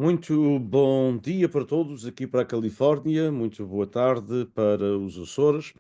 Muito bom dia para todos aqui para a Califórnia. Muito boa tarde para os Açores.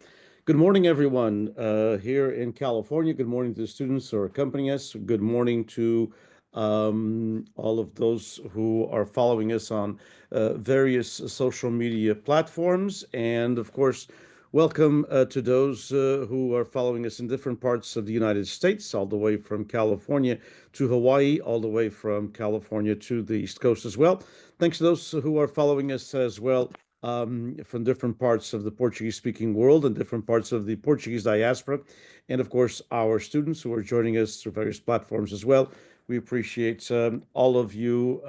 Good morning, everyone here in California. Good morning to the students who are accompanying us. Good morning to all of those who are following us on various social media platforms. And of course, welcome to those who are following us in different parts of the United States, all the way from California to Hawaii, all the way from California to the East Coast as well. Thanks to those who are following us as well from different parts of the Portuguese-speaking world and different parts of the Portuguese diaspora. And of course, our students who are joining us through various platforms as well. We appreciate all of you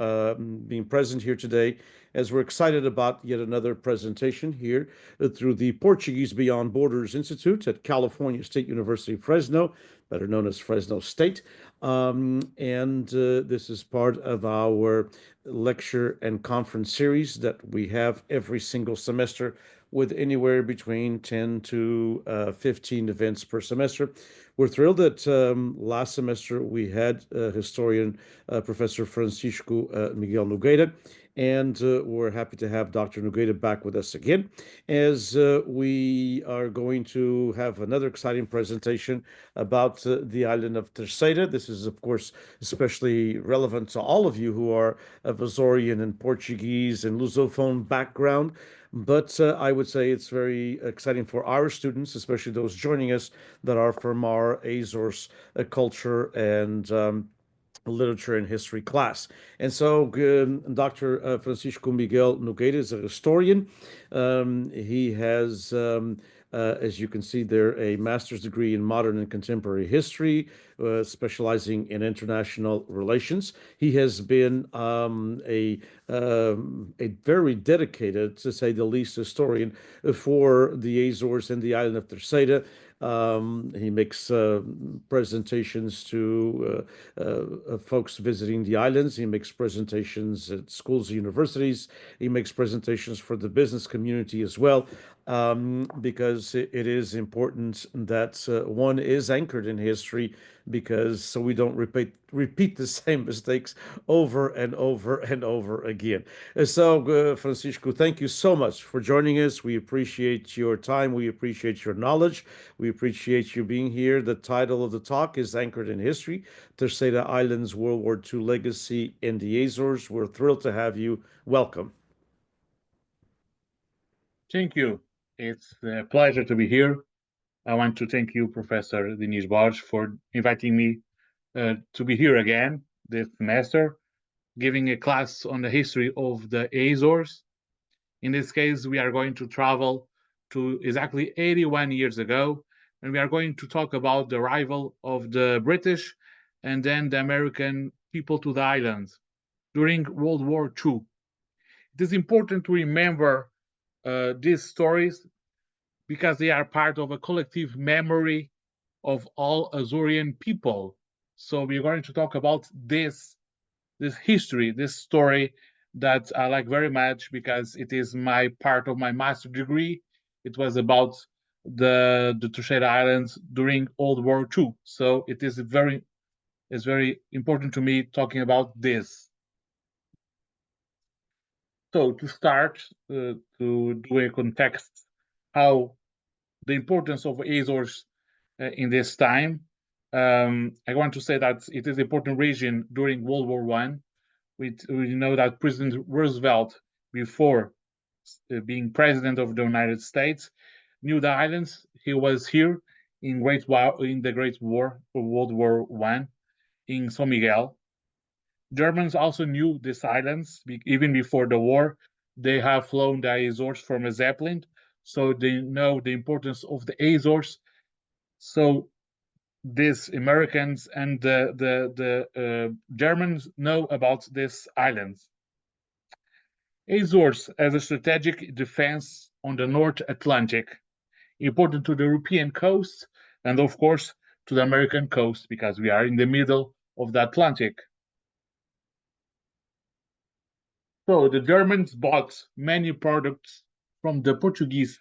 being present here today as we're excited about yet another presentation here through the Portuguese Beyond Borders Institute at California State University, Fresno, better known as Fresno State. And this is part of our lecture and conference series that we have every single semester with anywhere between 10 to 15 events per semester. We're thrilled that last semester we had historian Professor Francisco Miguel Nogueira, and we're happy to have Dr. Nogueira back with us again, as we are going to have another exciting presentation about the island of Terceira. This is, of course, especially relevant to all of you who are of Azorian and Portuguese and Lusophone background. But I would say it's very exciting for our students, especially those joining us that are from our Azores culture and literature and history class. And so Dr. Francisco Miguel Nogueira is a historian. He has, as you can see there, a master's degree in modern and contemporary history, specializing in international relations. He has been a very dedicated, to say the least, historian for the Azores and the island of Terceira. He makes presentations to folks visiting the islands. He makes presentations at schools and universities. He makes presentations for the business community as well, because it is important that one is anchored in history, because so we don't repeat the same mistakes over and over and over again. So, Francisco, thank you so much for joining us. We appreciate your time. We appreciate your knowledge. We appreciate you being here. The title of the talk is Anchored in History, Terceira Islands World War II Legacy in the Azores. We're thrilled to have you. Welcome. Thank you. It's a pleasure to be here. I want to thank you, Professor Diniz Borges, for inviting me to be here again this semester, giving a class on the history of the Azores. In this case, we are going to travel to exactly 81 years ago, and we are going to talk about the arrival of the British and then the American people to the islands during World War II. It is important to remember these stories because they are part of a collective memory of all Azorian people. So we're going to talk about this history, this story that I like very much because it is my part of my master degree. It was about the Terceira Islands during World War II. So it is very important to me talking about this. So to start, to do a context, how the importance of Azores in this time, I want to say that it is an important region during World War I. We know that President Roosevelt, before being president of the United States, knew the islands. He was here in the Great War, World War I, in San Miguel. Germans also knew these islands even before the war. They have flown the Azores from a Zeppelin, so they know the importance of the Azores. So these Americans and the Germans know about these islands. Azores as a strategic defense on the North Atlantic, important to the European coast and of course to the American coast because we are in the middle of the Atlantic. So the Germans bought many products from the Portuguese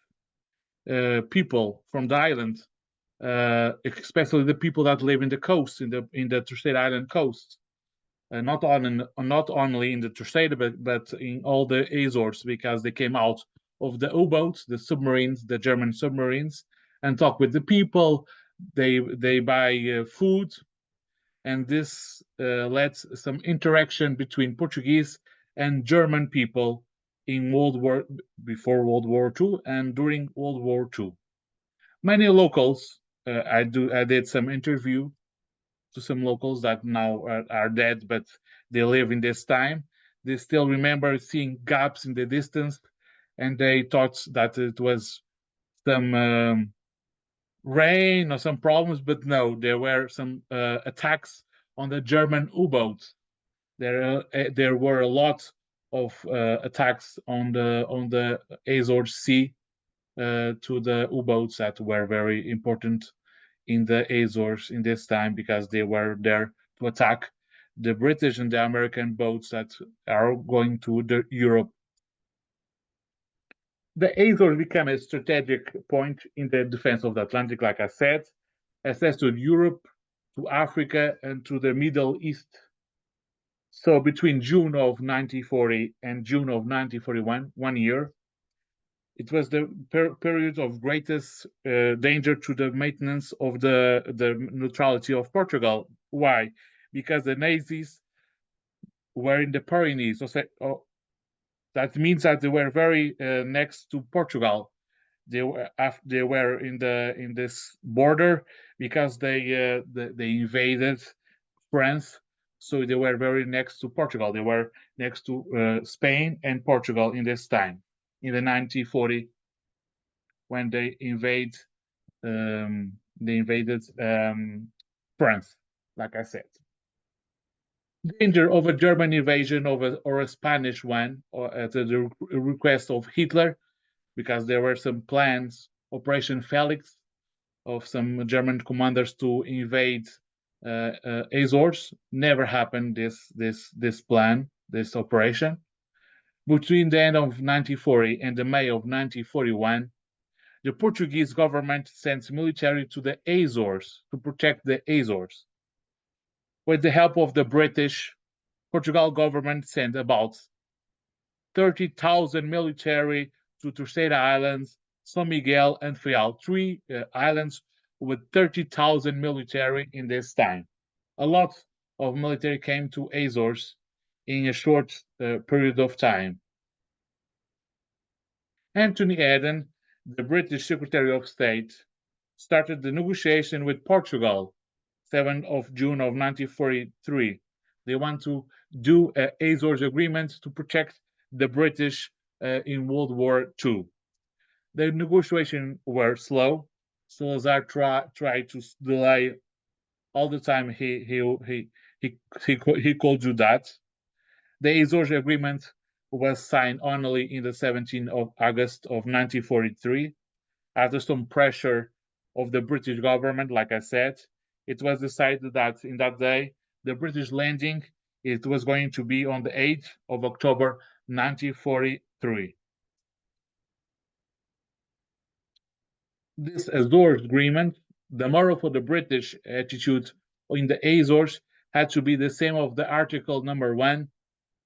people from the island, especially the people that live in the coast, in the Terceira Island coast. not only in the Terceira, but in all the Azores, because they came out of the U-boats, the submarines, the German submarines, and talk with the people. They buy food, and this led some interaction between Portuguese and German people in before World War II and during World War II. Many locals, I did some interview to some locals that now are dead, but they live in this time. They still remember seeing gaps in the distance, and they thought that it was some rain or some problems, but no, there were some attacks on the German U-boats. There were a lot of attacks on the Azores Sea to the U-boats that were very important in the Azores in this time, because they were there to attack the British and the American boats that are going to Europe. The Azores became a strategic point in the defense of the Atlantic, like I said, access to Europe, to Africa, and to the Middle East. So between June of 1940 and June of 1941, 1 year, it was the period of greatest danger to the maintenance of the neutrality of Portugal. Why? Because the Nazis were in the Pyrenees. That means that they were very next to Portugal. They were in this border because they invaded France, so they were very next to Portugal. They were next to Spain and Portugal in this time, in the 1940, when they invaded France, like I said. Danger of a German invasion or a Spanish one, or at the request of Hitler, because there were some plans, Operation Felix, of some German commanders to invade Azores. Never happened, this plan, this operation. Between the end of 1940 and the May of 1941, the Portuguese government sent military to the Azores to protect the Azores. With the help of the British, Portugal government sent about 30,000 military to Terceira Islands, São Miguel, and Faial, three islands with 30,000 military in this time. A lot of military came to Azores in a short period of time. Anthony Eden, the British Secretary of State, started the negotiation with Portugal, 7th of June of 1943. They want to do an Azores agreement to protect the British in World War II. The negotiations were slow. Salazar tried to delay all the time he could do that. The Azores agreement was signed only in the 17th of August of 1943. After some pressure of the British government, like I said, it was decided that in that day, the British landing, it was going to be on the 8th of October 1943. This Azores agreement, the moral for the British attitude in the Azores had to be the same of the Article number 1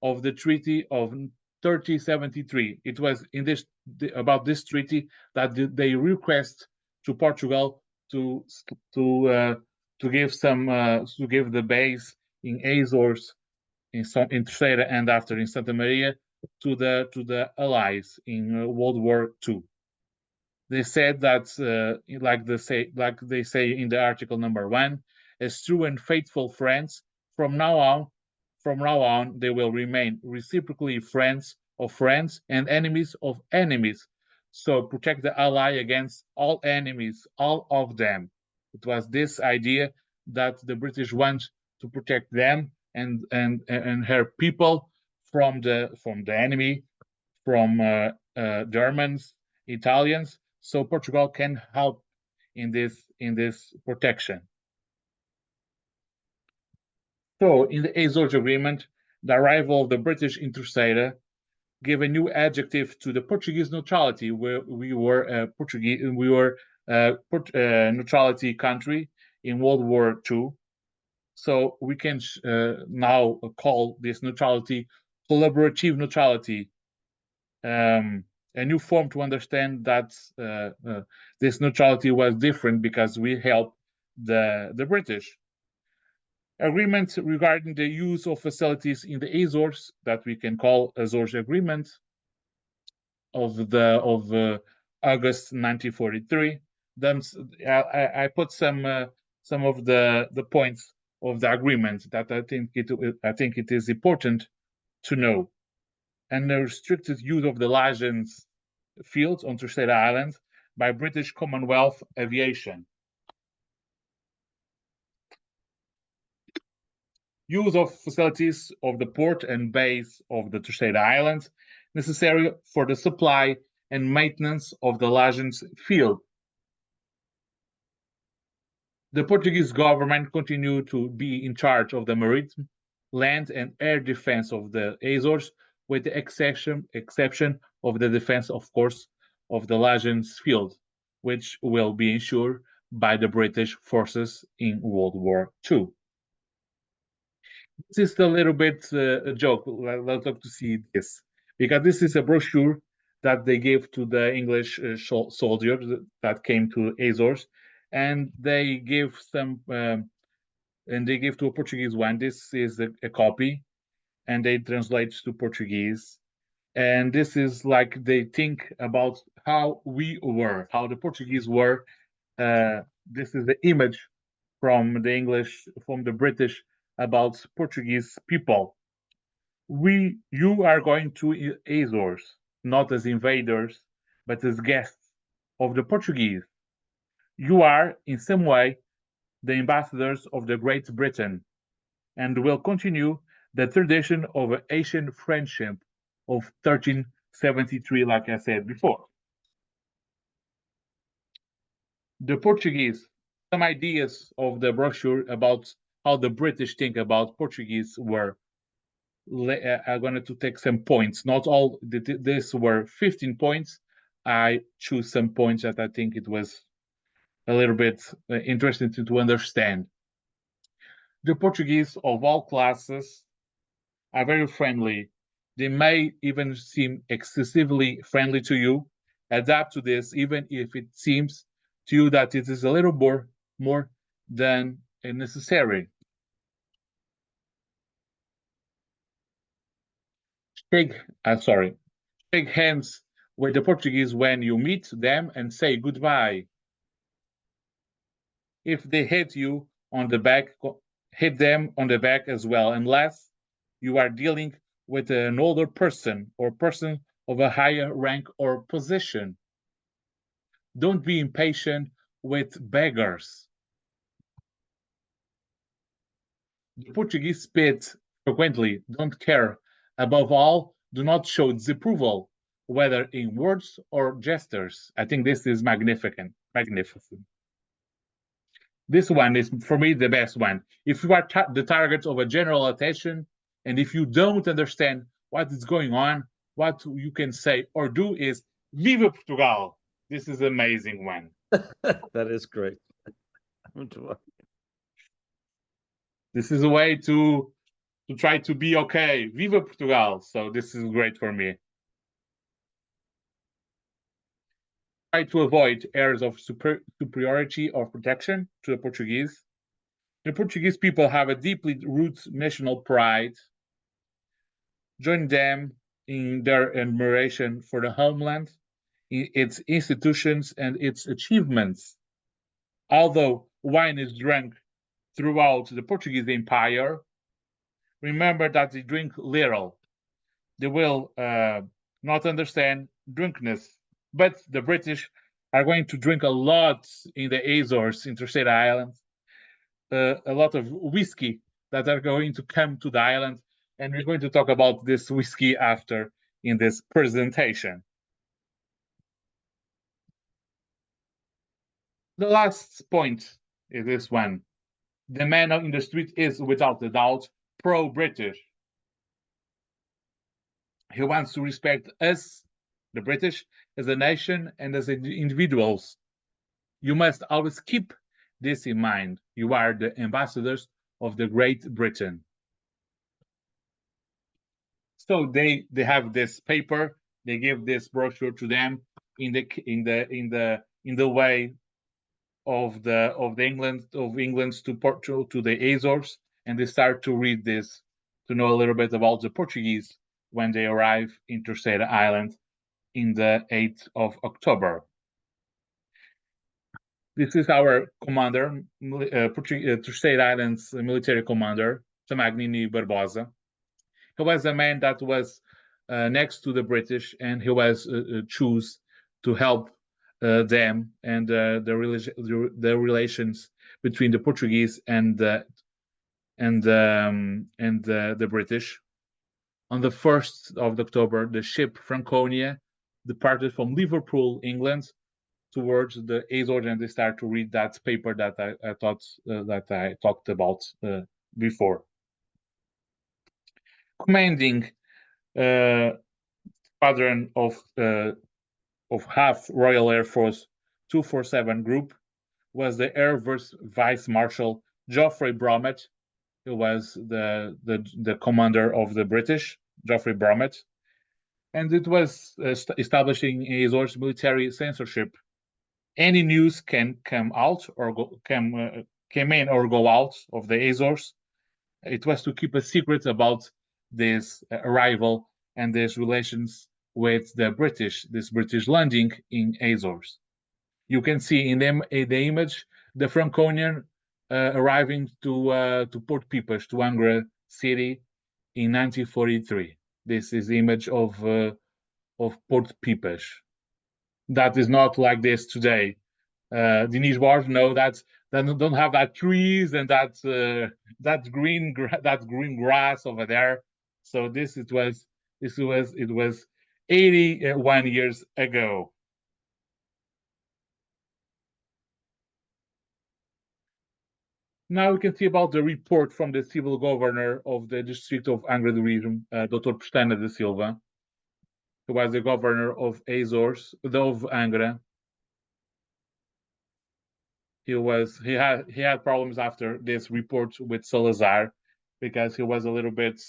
of the Treaty of 1373. It was in about this treaty that they request to Portugal to give the base in Azores, in Terceira, and after in Santa Maria to the Allies in World War II. They said that, like they say in the Article number 1, as true and faithful friends, from now on, they will remain reciprocally friends of friends and enemies of enemies. So protect the ally against all enemies, all of them. It was this idea that the British want to protect them and her people from the enemy, from Germans, Italians, so Portugal can help in this protection. So in the Azores Agreement, the arrival of the British in Terceira gave a new adjective to the Portuguese neutrality, where we were neutrality country in World War II. So we can now call this neutrality collaborative neutrality, a new form to understand that this neutrality was different because we helped the British. Agreement regarding the use of facilities in the Azores, that we can call Azores Agreement of August 1943. Then I put some of the points of the agreement that I think it is important to know. And the restricted use of the Lajans fields on Terceira Island by British Commonwealth Aviation. Use of facilities of the port and base of the Terceira Island necessary for the supply and maintenance of the Lajans field. The Portuguese government continued to be in charge of the maritime, land and air defense of the Azores, with the exception of the defense, of course, of the Lajans field, which will be ensured by the British forces in World War II. This is a little bit a joke. Let's look to see this, because this is a brochure that they gave to the English soldiers that came to Azores, and they give some, and they give to a Portuguese one. This is a copy, and they translate to Portuguese. And this is like they think about how we were, how the Portuguese were. This is the image from the English, from the British about Portuguese people. You are going to Azores, not as invaders, but as guests of the Portuguese. You are, in some way, the ambassadors of the Great Britain, and will continue the tradition of Asian friendship of 1373, like I said before. The Portuguese, some ideas of the brochure about how the British think about Portuguese were, I'm going to take some points. Not all, this were 15 points. I choose some points that I think it was a little bit interesting to understand. The Portuguese of all classes are very friendly. They may even seem excessively friendly to you. Adapt to this, even if it seems to you that it is a little more than necessary. Shake hands with the Portuguese when you meet them and say goodbye. If they hit you on the back, hit them on the back as well, unless you are dealing with an older person or person of a higher rank or position. Don't be impatient with beggars. The Portuguese spit frequently, don't care. Above all, do not show disapproval, whether in words or gestures. I think this is magnificent. This one is, for me, the best one. If you are the target of a general attention, and if you don't understand what is going on, what you can say or do is, Viva Portugal! This is an amazing one. That is great. This is a way to try to be okay. Viva Portugal! So this is great for me. Try to avoid airs of superiority or protection to the Portuguese. The Portuguese people have a deeply rooted national pride. Join them in their admiration for the homeland, its institutions, and its achievements. Although wine is drunk throughout the Portuguese Empire, remember that they drink little. They will not understand drunkenness, but the British are going to drink a lot in the Azores, in Terceira Islands, a lot of whiskey that are going to come to the island, and we're going to talk about this whiskey after in this presentation. The last point is this one. The man in the street is, without a doubt, pro-British. He wants to respect us, the British, as a nation and as individuals. You must always keep this in mind. You are the ambassadors of the Great Britain. So they have this paper. They give this brochure to them in the way of England to Portugal, to the Azores, and they start to read this to know a little bit about the Portuguese when they arrive in Terceira Island in the 8th of October. This is our commander, Terceira Island's military commander, Samagnini Barbosa. He was a man that was next to the British, and he was chosen to help them and the relations between the Portuguese and the British. On the 1st of October, the ship Franconia departed from Liverpool, England, towards the Azores, and they start to read that paper that I talked about before. Commanding squadron of half Royal Air Force 247 Group was the Air Vice Marshal Geoffrey Bromett, who was the commander of the British, Geoffrey Bromett, and it was establishing Azores military censorship. Any news can come out or came in or go out of the Azores. It was to keep a secret about this arrival and these relations with the British, this British landing in Azores. You can see in the image the Franconian arriving to Port Pipas, to Angra City, in 1943. This is the image of Port Pipas. That is not like this today. Diniz Borges know that don't have that trees and that green grass over there. So it was 81 years ago. Now we can see about the report from the civil governor of the district of Angra do Heroísmo, Dr. Pestana da Silva, who was the governor of Azores, of Angra. He had problems after this report with Salazar, because he was a little bit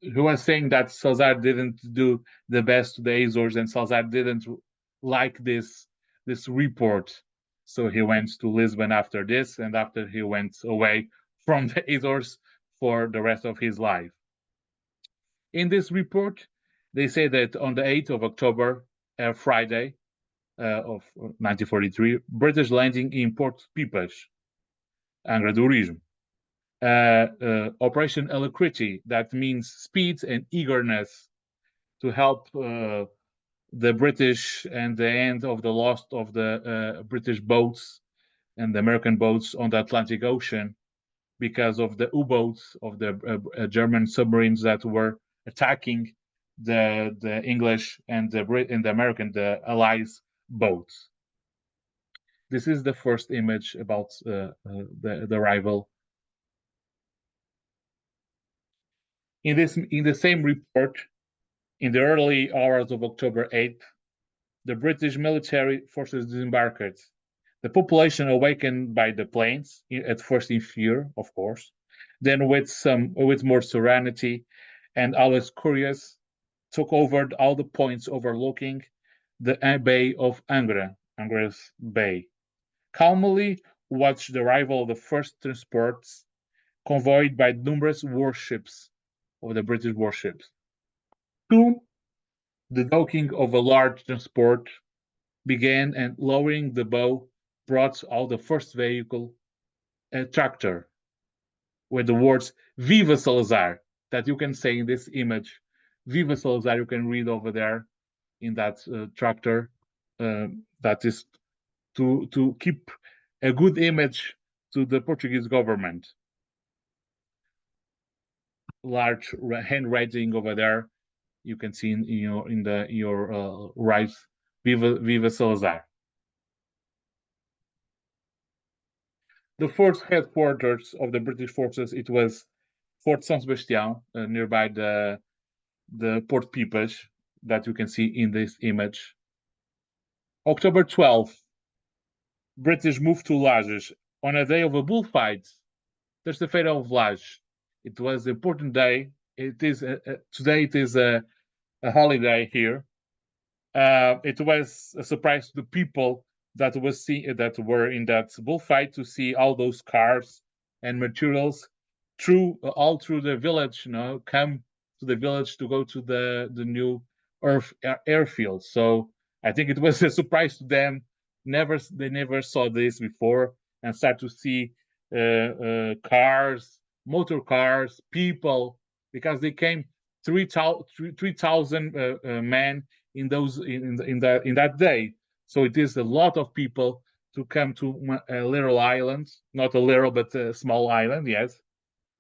he was saying that Salazar didn't do the best to the Azores, and Salazar didn't like this report. So he went to Lisbon after this, and after he went away from the Azores for the rest of his life. In this report, they say that on the 8th of October, Friday of 1943, British landing in Port Pipas, Angra do Heroísmo. Operation Alacrity, that means speed and eagerness to help the British and the end of the loss of the British boats and the American boats on the Atlantic Ocean, because of the U-boats of the German submarines that were attacking the English and the American, the Allies boats. This is the first image about the arrival. In the same report, in the early hours of October 8th, the British military forces disembarked. The population, awakened by the planes, at first in fear, of course, then with more serenity and always curious, took over all the points overlooking the Bay of Angra's Bay. Calmly watched the arrival of the first transports, convoyed by numerous warships of the British warships. Soon, the docking of a large transport began, and lowering the bow brought out the first vehicle, a tractor, with the words "Viva Salazar" that you can say in this image. "Viva Salazar" you can read over there in that tractor. That is to keep a good image to the Portuguese government. Large handwriting over there. You can see in your right, "Viva Salazar." The fourth headquarters of the British forces, it was Fort São Sebastião, nearby the Port Pipas, that you can see in this image. October 12th, British moved to Lages on a day of a bullfight Terça-feira of Laje. It was an important day. It is today. It is a holiday here. It was a surprise to the people that were in that bullfight to see all those cars and materials all through the village. Come to the village to go to the new airfield. So I think it was a surprise to them. They never saw this before, and start to see cars, motor cars, people, because they came 3,000 men in that day. So it is a lot of people to come to a little island, not a little, but a small island, yes,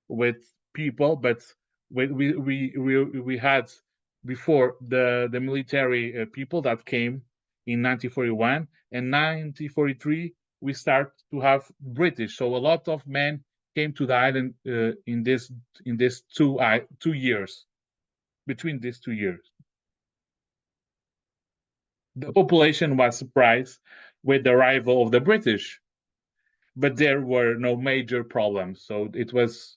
with people. But we had before the military people that came in 1941, and 1943 we start to have British. So a lot of men came to the island in this 2 years, between these 2 years. The population was surprised with the arrival of the British, but there were no major problems. So it was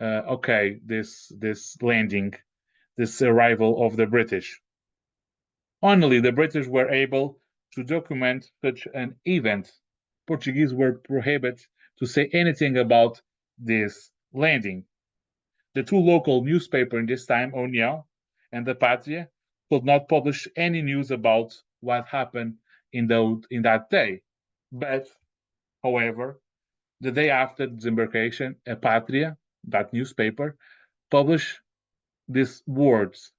okay, this landing, this arrival of the British. Only the British were able to document such an event. Portuguese were prohibited to say anything about this landing. The two local newspapers in this time, União and the Pátria, could not publish any news about what happened in that day. But, however, the day after disembarkation, a Pátria, that newspaper, published these words: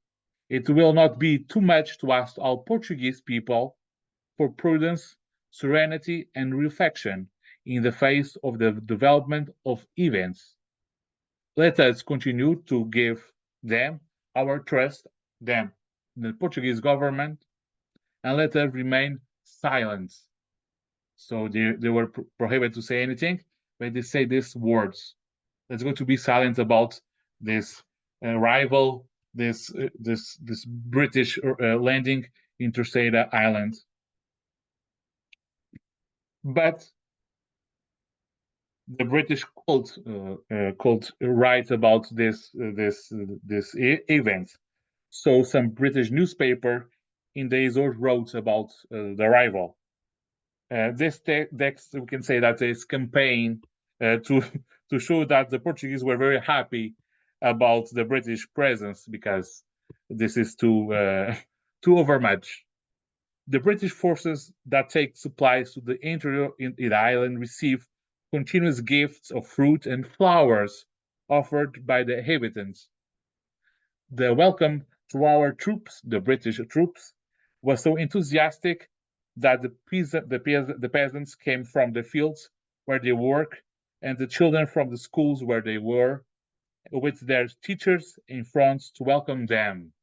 "It will not be too much to ask all Portuguese people for prudence, serenity, and reflection in the face of the development of events. Let us continue to give them our trust, them, the Portuguese government, and let us remain silent." So they were prohibited to say anything, but they say these words: "Let's go to be silent about this arrival, this British landing in Terceira Island." But the British could write about this event. So some British newspaper in the Azores wrote about the arrival. This text, we can say that is campaign to show that the Portuguese were very happy about the British presence, because this is too overmuch. The British forces that take supplies to the interior in the island receive continuous gifts of fruit and flowers offered by the inhabitants. The welcome to our troops, the British troops, was so enthusiastic that the peasants came from the fields where they work, and the children from the schools where they were, with their teachers in front to welcome them.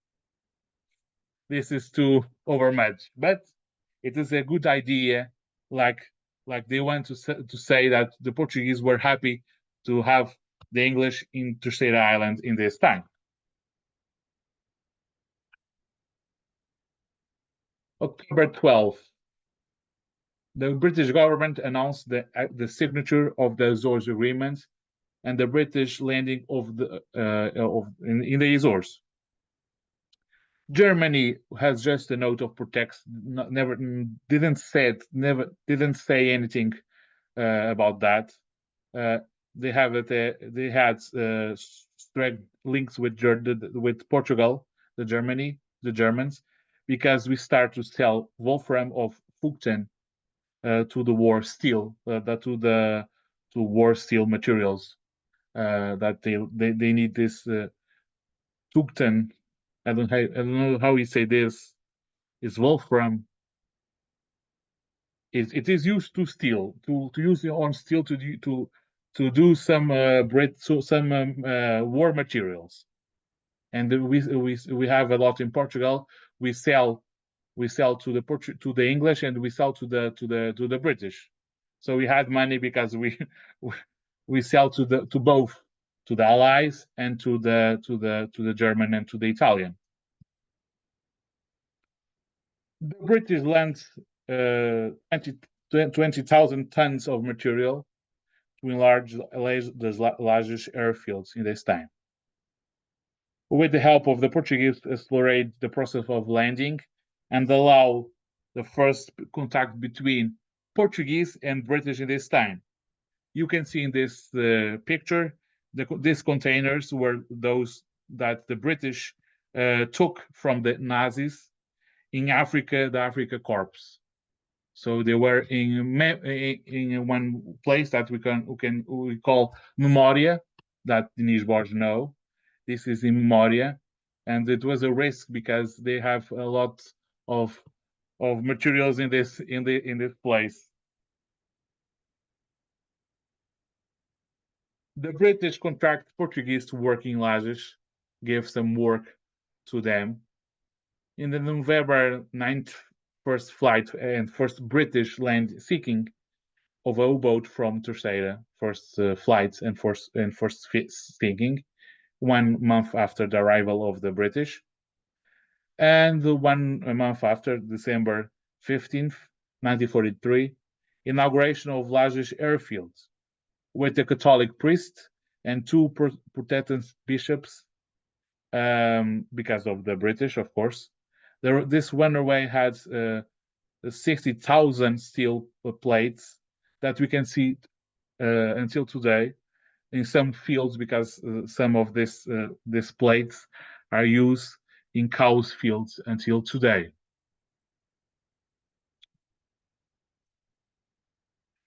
This is too overmuch, but it is a good idea. Like they want to say that the Portuguese were happy to have the English in Terceira Island in this time. October 12th, the British government announced the signature of the Azores Agreement and the British landing in the Azores. Germany has just a note of protection. Didn't say anything about that. They had strong links with Portugal, the Germans, because we start to sell wolfram of Fugten to the war steel, to war steel materials, that they need this Fugten. I don't know how you say this. It's wolfram. It is used to steel, to use your own steel to do some war materials, and we have a lot in Portugal. We sell to the English, and we sell to the British. So we had money because we sell to both, to the Allies and to the German and to the Italian. The British lent 20,000 tons of material to enlarge the largest airfields in this time. With the help of the Portuguese, accelerate the process of landing and allow the first contact between Portuguese and British in this time. You can see in this picture, these containers were those that the British took from the Nazis in Africa, the Africa Corps. So they were in one place that we call Memoria, that Diniz Borges know. This is in Memoria, and it was a risk because they have a lot of materials in this place. The British contract Portuguese to work in Lajes, gave some work to them. In the November 9th first flight and first British land seeking of a U-boat from Terceira, first flights and first seeking, 1 month after the arrival of the British. And 1 month after, December 15th, 1943, inauguration of Lajes airfield, with a Catholic priest and 2 Protestant bishops, because of the British, of course. This runway had 60,000 steel plates that we can see until today in some fields, because some of these plates are used in cows fields until today.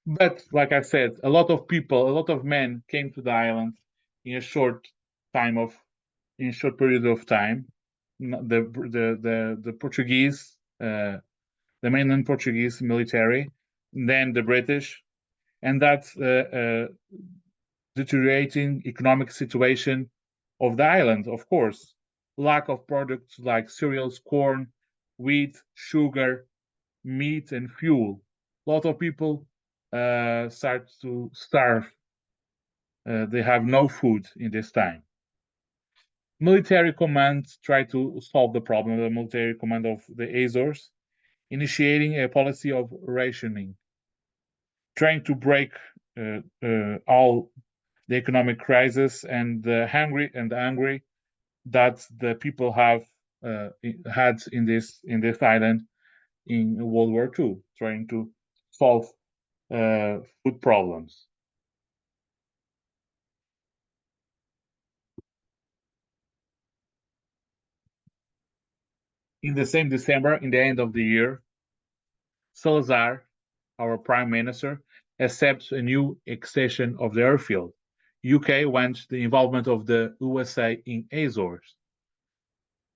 But like I said, a lot of people, a lot of men came to the island in a short period of time. The Portuguese, the mainland Portuguese military, then the British, and that's deteriorating economic situation of the island, of course. Lack of products like cereals, corn, wheat, sugar, meat, and fuel. A lot of people start to starve. They have no food in this time. Military command tried to solve the problem. The military command of the Azores, initiating a policy of rationing, trying to break all the economic crisis and the hungry that the people have had in this island in World War II, trying to solve food problems. In the same December, in the end of the year, Salazar, our prime minister, accepts a new accession of the airfield. UK wants the involvement of the USA in Azores,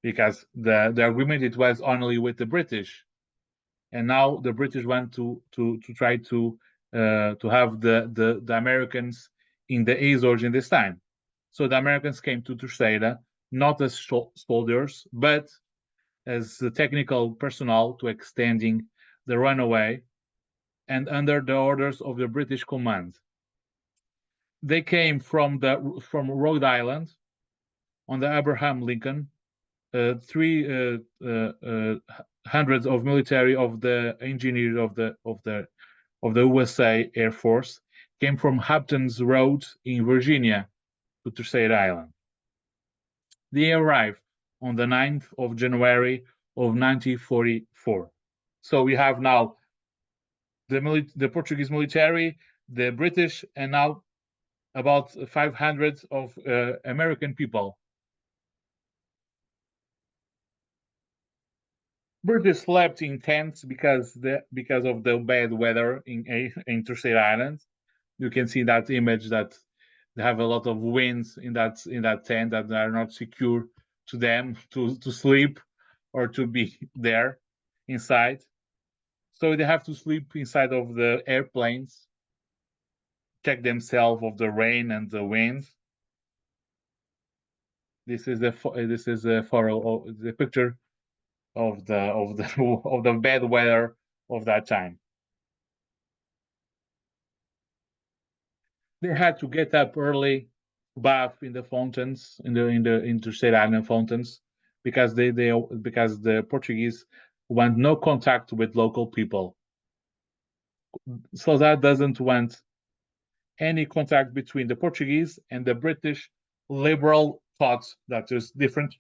because the agreement it was only with the British, and now the British want to try to have the Americans in the Azores in this time. So the Americans came to Terceira not as soldiers, but as the technical personnel to extending the runway, and under the orders of the British command. They came from Rhode Island on the Abraham Lincoln. 300 of military of the engineers of the USA Air Force came from Hampton's Road in Virginia to Terceira Island. They arrived on the 9th of January of 1944. So we have now the Portuguese military, the British, and now about 500 of American people. British slept in tents because of the bad weather in Terceira Island. You can see that image that they have a lot of winds in that tent, that are not secure to them to sleep or to be there inside. So they have to sleep inside of the airplanes, check themselves of the rain and the winds. This is the picture of the bad weather of that time. They had to get up early, bath in the fountains, in Terceira Island fountains, because the Portuguese want no contact with local people. So that doesn't want any contact between the Portuguese and the British liberal thought that is different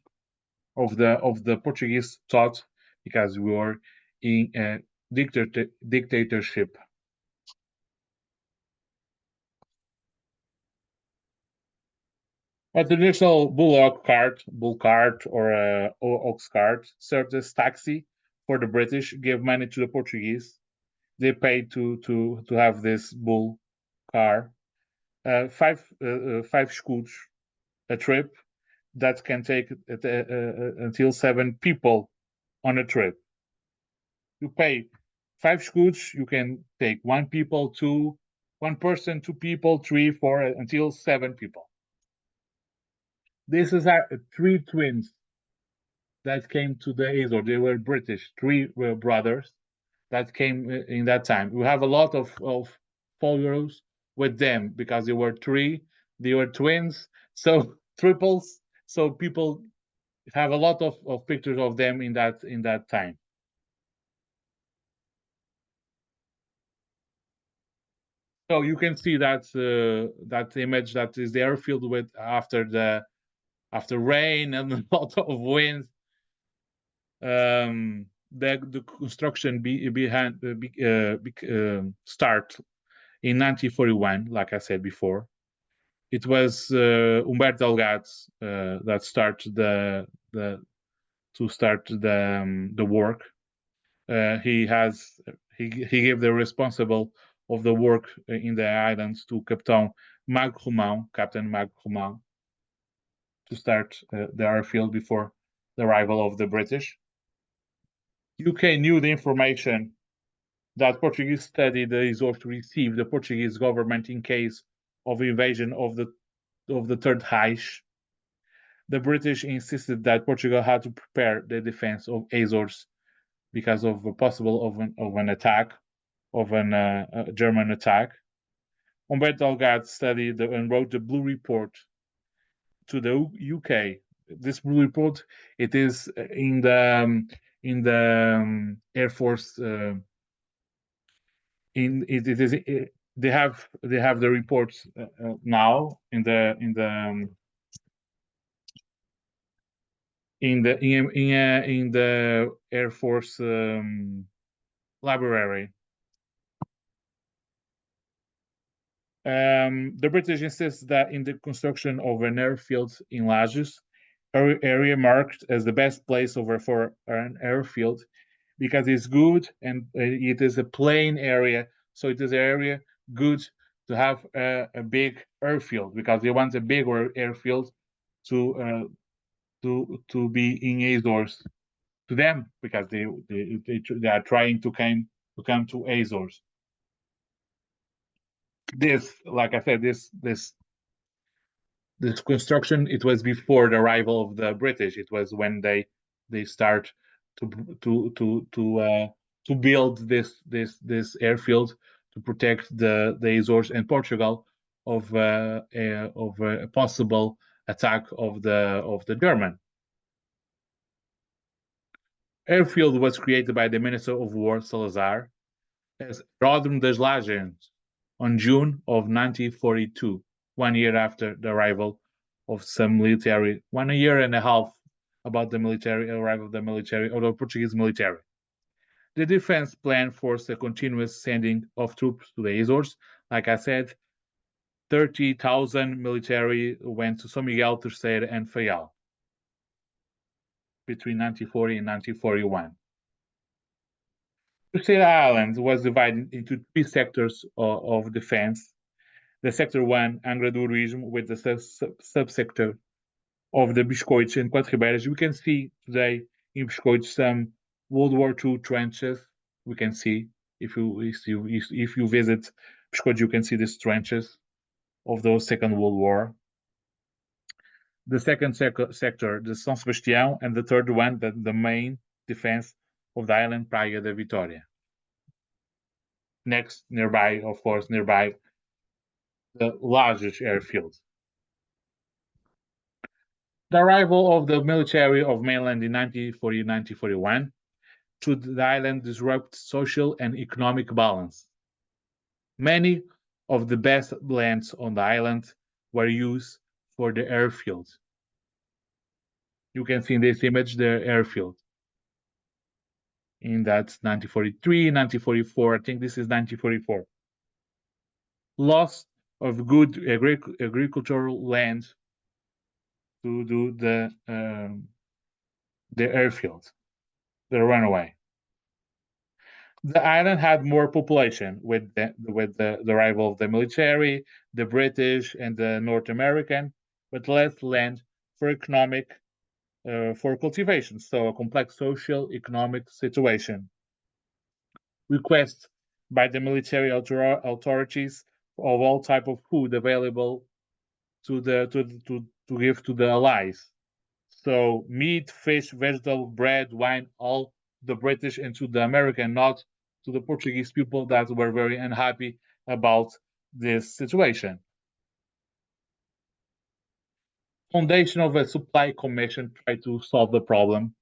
of the Portuguese thought, because we were in a dictatorship. A traditional bull cart or ox cart served as taxi for the British, gave money to the Portuguese. They paid to have this bull car. Five escudos a trip that can take until 7 people on a trip. You pay 5 escudos, you can take 1 person, 2 people, 3, 4, until 7 people. This is 3 twins that came to the Azores. They were British, 3 brothers that came in that time. We have a lot of followers with them because they were 3, they were twins, so triples. So people have a lot of pictures of them in that time. So you can see that image that is the airfield with after rain and a lot of wind. The construction start in 1941, like I said before. It was Humberto Delgado that started the work. He gave the responsible of the work in the islands to Captain Mag Romão, to start the airfield before the arrival of the British. UK knew the information that Portuguese studied the Azores to receive the Portuguese government in case of invasion of the Third Reich. The British insisted that Portugal had to prepare the defense of Azores because of a possible of an attack, of a German attack. Humberto Delgado studied and wrote the Blue Report to the UK. This Blue Report, it is in the Air Force. They have the reports now in the Air Force library. The British insist that in the construction of an airfield in Lajes, area marked as the best place for an airfield, because it's good and it is a plain area, so it is an area good to have a big airfield, because they want a bigger airfield to be in Azores to them, because they are trying to come to Azores. This, like I said, this construction, it was before the arrival of the British. It was when they start to build this airfield to protect the Azores and Portugal of a possible attack of the German. Airfield was created by the Minister of War Salazar as Aeródromo das Lajes on June of 1942, 1 year after the arrival of some military, 1 year and a half about the arrival of the Portuguese military. The defense plan forced a continuous sending of troops to the Azores. Like I said, 30,000 military went to São Miguel, Terceira, and Faial between 1940 and 1941. Terceira Island was divided into 3 sectors of defense. The Sector 1, Angra do Heroísmo, with the subsector of the Biscoitos and Quatro Ribeiras. We can see today in Biscoitos some World War II trenches. We can see, if you visit Biscoitos, you can see these trenches of those Second World War. The second sector, the São Sebastião, and the third one, the main defense of the island, Praia da Vitória. Nearby, the largest airfield. The arrival of the military of mainland in 1940-1941 to the island disrupt social and economic balance. Many of the best lands on the island were used for the airfield. You can see in this image the airfield. In that 1943, 1944, I think this is 1944. Loss of good agricultural land to do the airfield, the runaway. The island had more population with the arrival of the military, the British, and the North American, but less land for economic, for cultivation. So a complex social economic situation. Requests by the military authorities of all type of food available to give to the allies. So meat, fish, vegetable, bread, wine, all the British and to the American, not to the Portuguese people that were very unhappy about this situation. Foundation of a supply commission tried to solve the problem,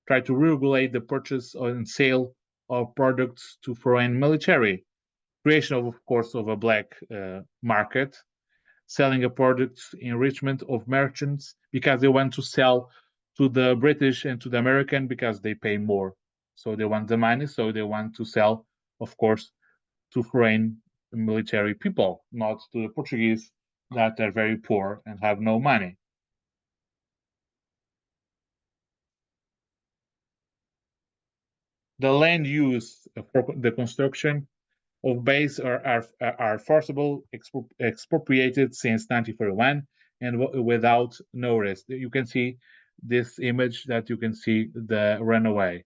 tried to regulate the purchase and sale of products to foreign military, creation of course, of a black market, selling a products enrichment of merchants because they want to sell to the British and to the American because they pay more. So they want the money, so they want to sell, of course, to foreign military people, not to the Portuguese that are very poor and have no money. The land use for the construction of base are forcible expropriated since 1941 and without notice. You can see this image that you can see the runaway,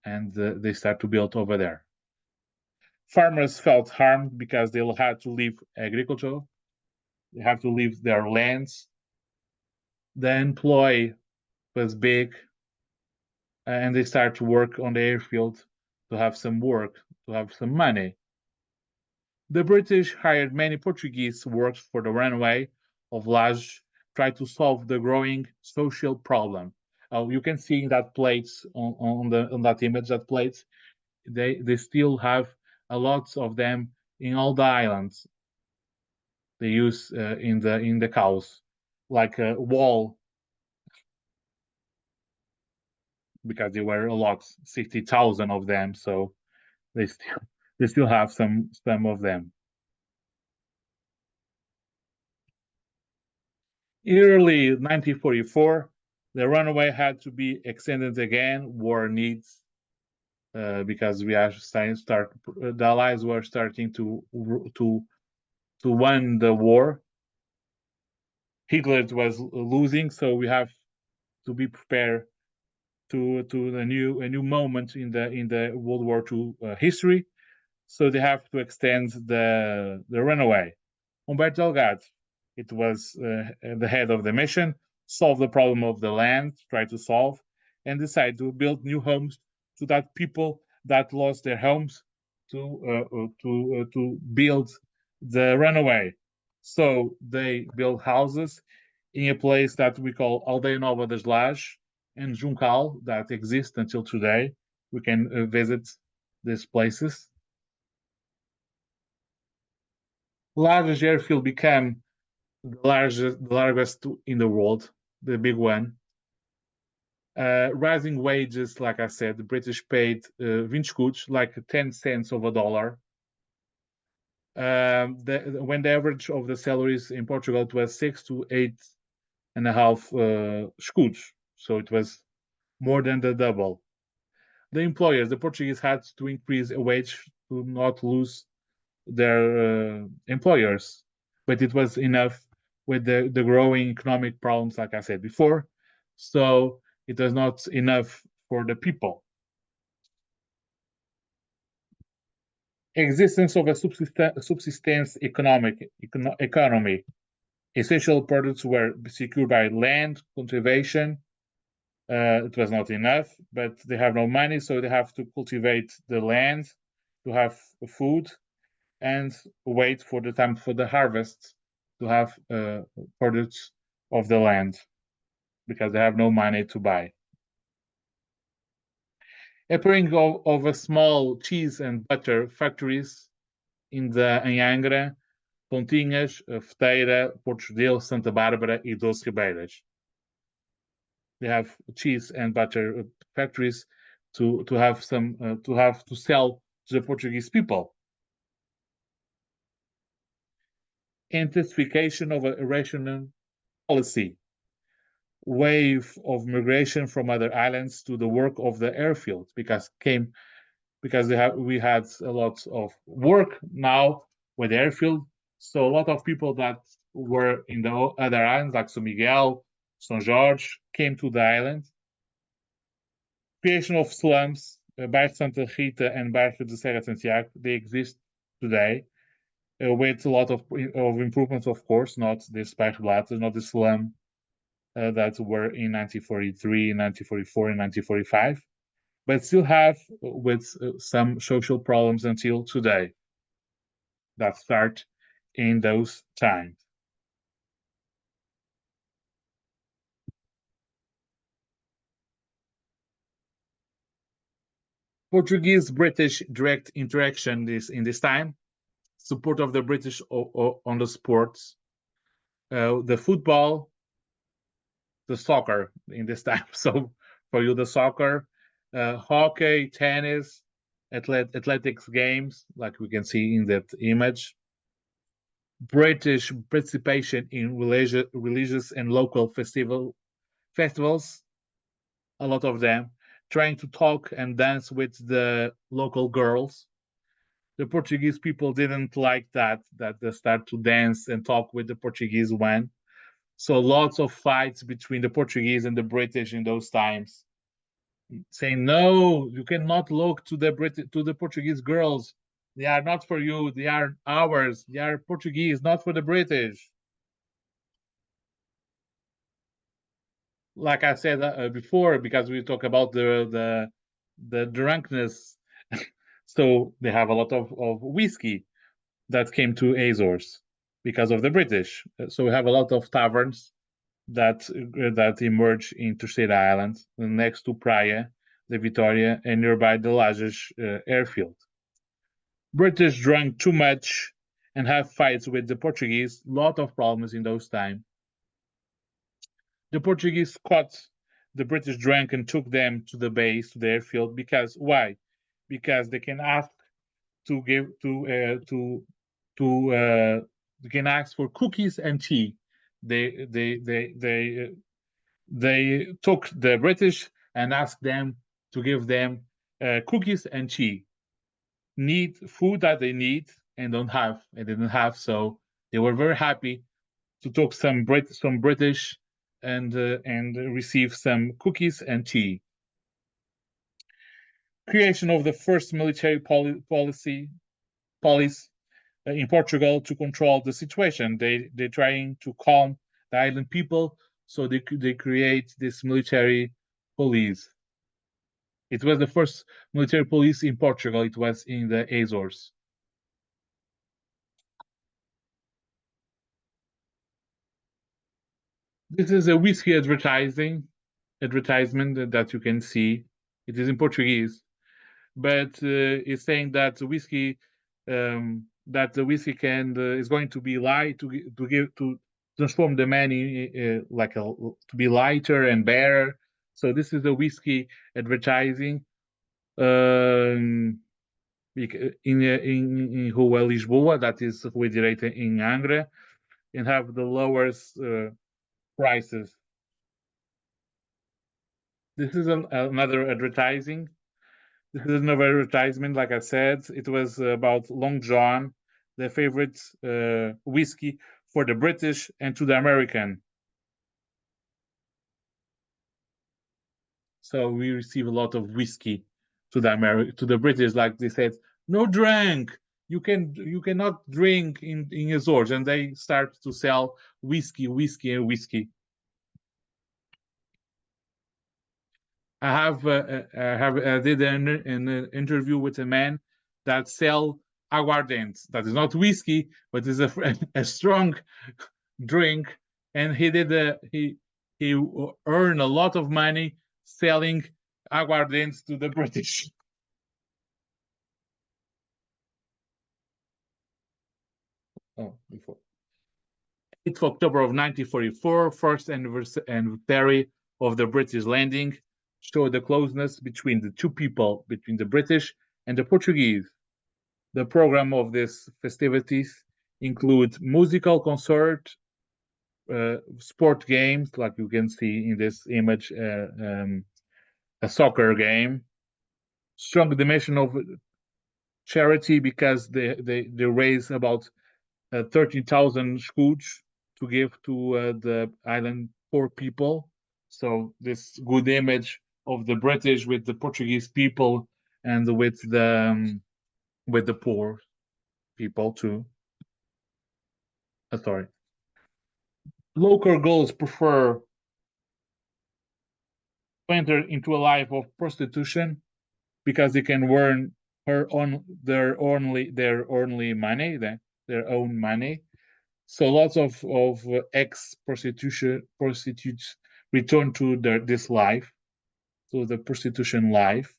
and they start to build over there. Farmers felt harmed because they had to leave agriculture, they have to leave their lands. The employ was big, and they start to work on the airfield to have some work, to have some money. The British hired many Portuguese workers for the runaway of Laje, tried to solve the growing social problem. You can see in that plates on that image, that plates, they still have a lot of them in all the islands. They use in the cows, like a wall, because there were a lot, 60,000 of them. So they still have some of them. Early 1944, the runaway had to be extended again. War needs, because we are the Allies were starting to win the war. Hitler was losing, so we have to be prepared to a new moment in the World War II history. So they have to extend the runaway. Humberto Delgado, it was the head of the mission, solve the problem of the land, try to solve, and decide to build new homes to that people that lost their homes to build the runaway. So they build houses in a place that we call Aldeia Nova das Lajes and Juncal that exist until today. We can visit these places. Lajes airfield became the largest in the world, the big one. Rising wages, like I said, the British paid 20 escudos, like 10 cents of a dollar. When the average of the salaries in Portugal, it was 6 to 8.5 escudos, so it was more than the double. The employers, the Portuguese, had to increase a wage to not lose their employers, but it was enough with the growing economic problems, like I said before. So it was not enough for the people. Existence of a subsistence economy. Essential products were secured by land, cultivation. It was not enough, but they have no money, so they have to cultivate the land to have food and wait for the time for the harvest to have products of the land, because they have no money to buy. Appearing of a small cheese and butter factories in Angra, Pontinhas, Feteira, Porto Deus, Santa Bárbara e Doce Ribeiras. They have cheese and butter factories to sell to the Portuguese people. Intensification of a rational policy, wave of migration from other islands to the work of the airfield because we had a lot of work now with the airfield. So a lot of people that were in the other islands, like São Miguel, São Jorge, came to the island. Creation of slums, Bairro Santa Rita and Bairro de Serra Santiago, they exist today with a lot of improvements, of course, not this Bairro not the slum that were in 1943, 1944, and 1945, but still have with some social problems until today that start in those times. Portuguese-British direct interaction in this time, support of the British on the sports, the football, the soccer in this time. So for you, the soccer, hockey, tennis, athletics games, like we can see in that image. British participation in religious and local festivals, a lot of them, trying to talk and dance with the local girls. The Portuguese people didn't like that they start to dance and talk with the Portuguese one. So lots of fights between the Portuguese and the British in those times, saying, no, you cannot look to the Portuguese girls. They are not for you. They are ours. They are Portuguese, not for the British. Like I said before, because we talk about the drunkenness, so they have a lot of whiskey that came to Azores because of the British. So we have a lot of taverns that emerge in Terceira Island, next to Praia, the Vitória, and nearby the Lajes airfield. British drank too much and have fights with the Portuguese. Lot of problems in those times. The Portuguese caught the British drunk and took them to the base, to the airfield. Because why? Because they can ask to give they can ask for cookies and tea. They took the British and asked them to give them cookies and tea. Need food that they need and didn't have, so they were very happy to talk some British and receive some cookies and tea. Creation of the first military police in Portugal to control the situation. They're trying to calm the island people, so they create this military police. It was the first military police in Portugal. It was in the Azores. This is a whiskey advertisement that you can see. It is in Portuguese, but it's saying that the whiskey is going to be light to transform the man to be lighter and better. So this is a whiskey advertising in Rua Lisboa, that is Rua Direita in Angra, and have the lowest prices. This is another advertising. This is another advertisement. Like I said, it was about Long John, the favorite whiskey for the British and to the American. So we receive a lot of whiskey to the British. Like they said, no drink. You cannot drink in Azores, and they start to sell whiskey. I did an interview with a man that sell aguardente. That is not whiskey, but is a strong drink, and he earned a lot of money selling aguardente to the British. before. 8th October of 1944, first anniversary of the British landing, showed the closeness between the two people, between the British and the Portuguese. The program of these festivities include musical concert, sport games, like you can see in this image, a soccer game, strong dimension of charity because they raise about 13,000 schools to give to the island poor people. So this good image of the British with the Portuguese people and with the poor people too. Sorry. Local girls prefer to enter into a life of prostitution because they can earn their own money. So lots of prostitutes return to this life, to the prostitution life.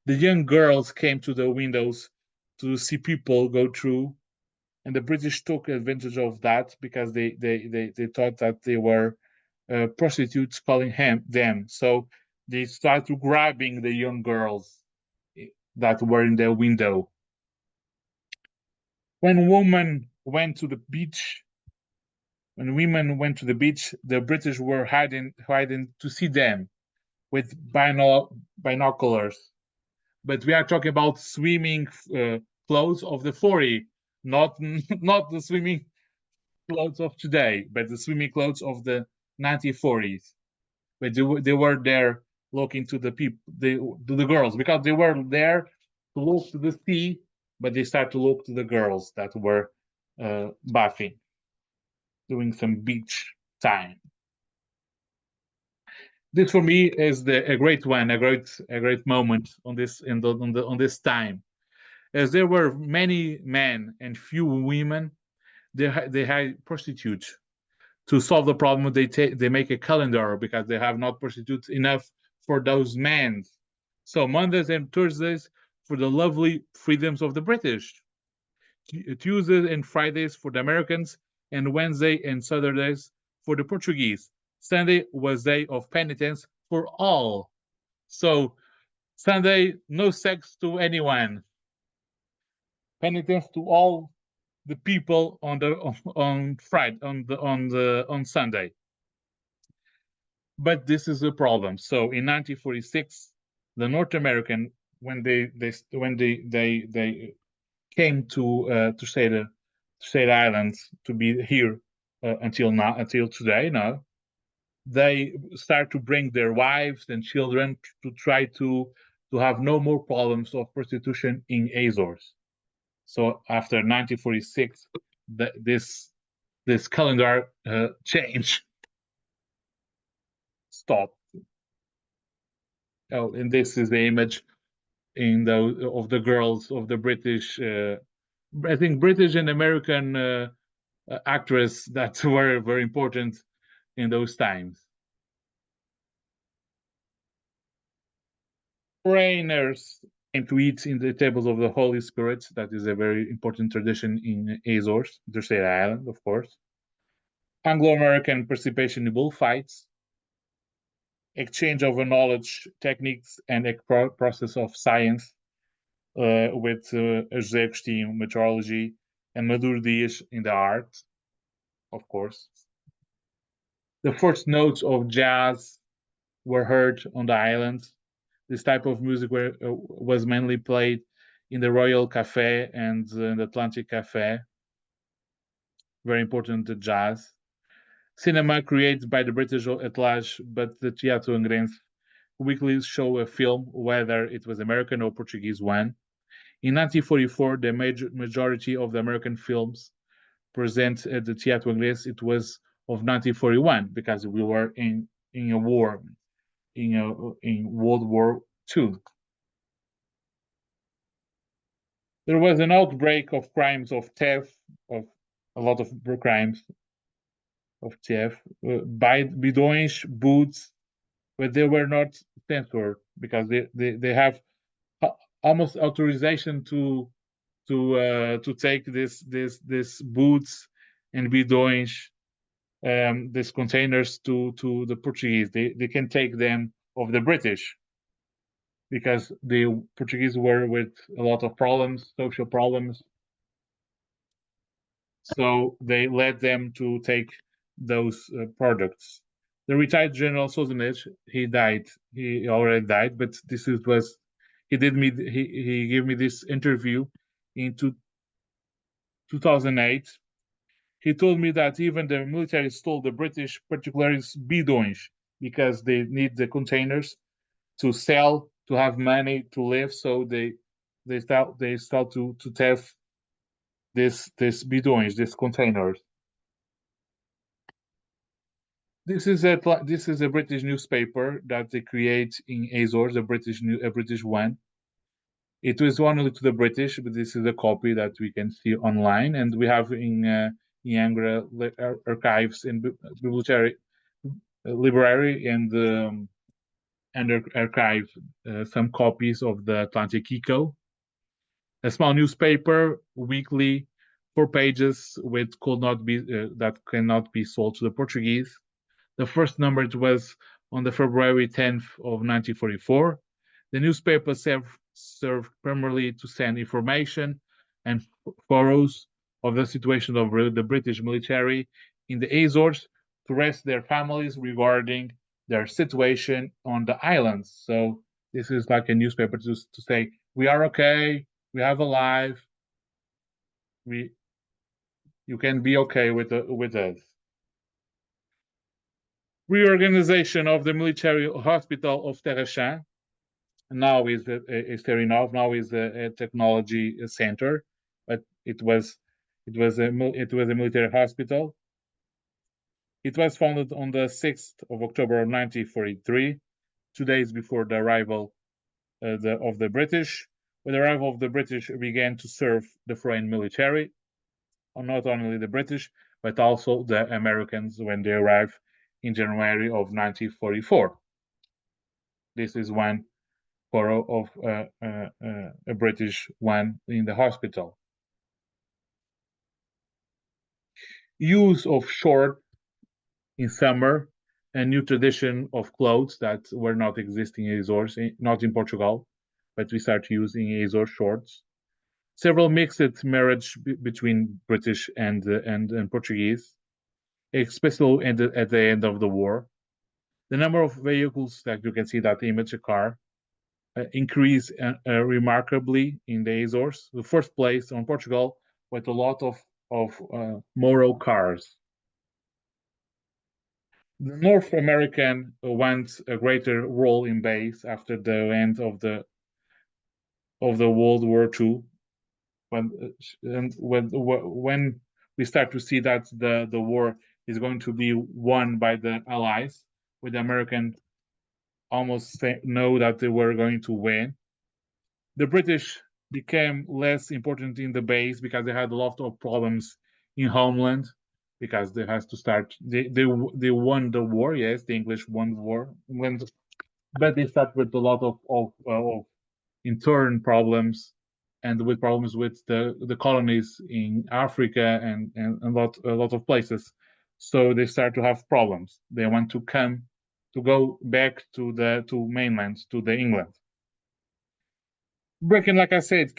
The young girls came to the windows to see people go through, and the British took advantage of that because they thought that they were prostitutes calling them. So they started grabbing the young girls that were in the window. When women went to the beach, the British were hiding to see them with binoculars. But we are talking about swimming clothes of the 40, not the swimming clothes of today, but the swimming clothes of the 1940s. But they were there looking to the people, to the girls, because they were there to look to the sea, but they start to look to the girls that were bathing, doing some beach time. This for me is a great one, a great moment on this time, as there were many men and few women. They had prostitutes. To solve the problem, they make a calendar because they have not prostitutes enough for those men. So Mondays and Thursdays for the lovely freedoms of the British, Tuesdays and Fridays for the Americans, and Wednesday and Saturdays for the Portuguese. Sunday was day of penitence for all. So Sunday, no sex to anyone. Penitence to all the people on Friday, on Sunday. But this is a problem. So in 1946, the North American, when they came to State Islands to be here until today, now they start to bring their wives and children to try to have no more problems of prostitution in Azores. So after 1946, this calendar change stopped. Oh, and this is the image of the girls of the British, I think British and American actress that were very important in those times. Foreigners came to eat in the tables of the Holy Spirit. That is a very important tradition in Azores, Terceira Island, of course. Anglo-American participation in bullfights, exchange of knowledge, techniques, and a process of science with José Agostinho, meteorology, and Moderadoes in the art, of course. The first notes of jazz were heard on the island. This type of music was mainly played in the Royal Cafe and the Atlantic Cafe. Very important, the jazz. Cinema created by the British at large, but the Teatro Angrense weekly show a film, whether it was American or Portuguese one. In 1944, the majority of the American films present at the Teatro Angrense, it was of 1941, because we were in a war, in World War II. There was an outbreak of crimes of theft, of a lot of crimes of theft, by bidões, boots, but they were not censored because they have almost authorization to to take this boots and bidões, these containers to the Portuguese. They can take them of the British, because the Portuguese were with a lot of problems, social problems. So they let them to take those products. The retired General Soares, he died. He already died, but he gave me this interview in 2008. He told me that even the military stole the British, particularly bidões, because they need the containers to sell, to have money to live. So they start to test this bidões, these containers. This is a British newspaper that they create in Azores, a British one. It was only to the British, but this is a copy that we can see online, and we have in Angra archives in library and archive some copies of the Atlantic Eco. A small newspaper, weekly, 4 pages, that cannot be sold to the Portuguese. The first number was on the February 10th of 1944. The newspaper served primarily to send information and photos of the situation of the British military in the Azores to rest their families regarding their situation on the islands. So this is like a newspaper to say, we are okay, we have a life, you can be okay with us. Reorganization of the military hospital of Terrachan. Now is Sterinov. Now is a technology center, but it was a military hospital. It was founded on the 6th of October of 1943, 2 days before the arrival of the British. When the arrival of the British began to serve the foreign military, not only the British, but also the Americans when they arrived in January of 1944. This is one photo of a British one in the hospital. Use of short in summer, a new tradition of clothes that were not existing in Azores, not in Portugal, but we start using Azores shorts. Several mixed marriage between British and Portuguese, especially at the end of the war. The number of vehicles, that you can see that image, a car, increased remarkably in the Azores. The first place on Portugal with a lot of Moro cars. The North American wants a greater role in base after the end of the World War II. When we start to see that the war is going to be won by the Allies, with the American almost know that they were going to win. The British became less important in the base because they had a lot of problems in homeland, because they has to start. They won the war. Yes, the English won the war, but they start with a lot of internal problems, and with problems with the colonies in Africa and a lot of places. So they start to have problems. They want to go back to mainland, to the England. Britain, like I said,